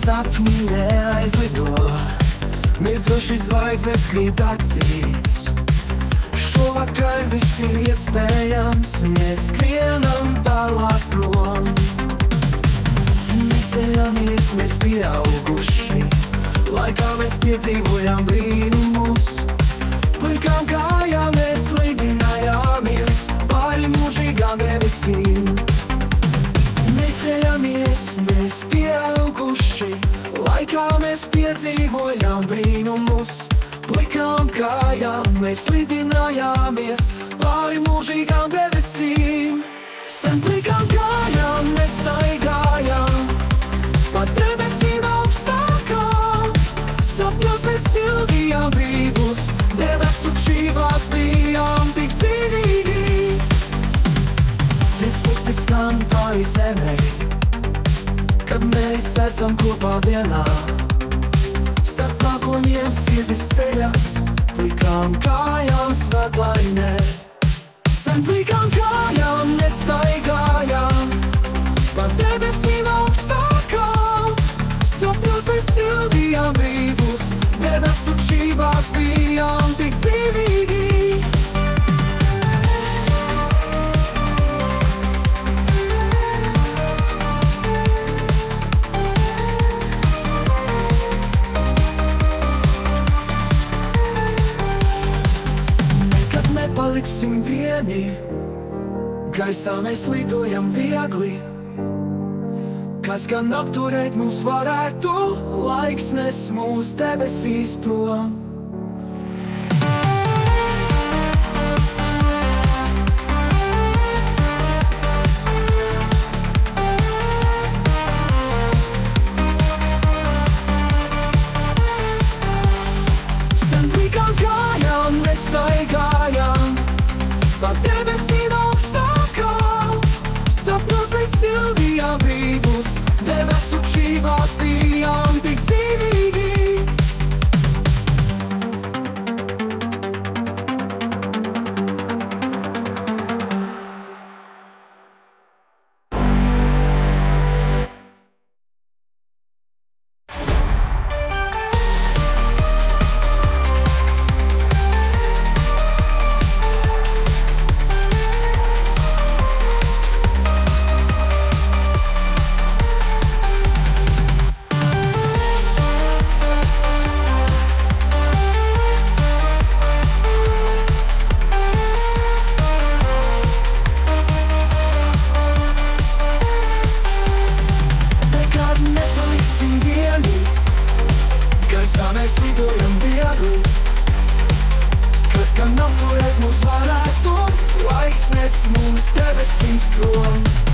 sapņi neaizlido, mircoši zvaigznes krīt acīs. Šovakar viss ir iespējams, mēs skrienam tālāk prom. Neceļamies, mēs pieauguši, laikā mēs piedzīvojam brīnumus. Plikām kājām mēs lidinājāmies pāri mūžīgām debesīm. Neceļamies, mēs pieauguši, laikā mēs piedzīvojam brīnumus. Plikām kājām mēs lidinājāmies pāri mūžīgām debesīm. Sen plikām kājām mēs staigājām pa debesīm augstākām. Sapņos mēs sildījām brīvus, debesu šķībās bijām tik dzīvīgi. Sirds skan pāri zemei, kad mēs esam kopā vienā. Starp mākoņiem sirdis ceļas, plikām kājām svētlainē. Sen plikām kājām mēs staigājām pa debesīm augstākām. Sapņos mēs sildījām brīvus, debesu šķībās bijām tik dzīvīgi. Paliksim vieni, gaisā mēs lidojam viegli. Kas gan apturēt mūs varētu, laiks nes mūs debesīs prom. Sen plikām kājām mēs staigājām pa debesīm augstākām. Sapņos mēs sildījām brīvus, debesu šķībās bijām tik dzīvīgi. Mēs lidojam viegli, kas gan apturēt mūs varētu, laiks nes mūs debesīs prom.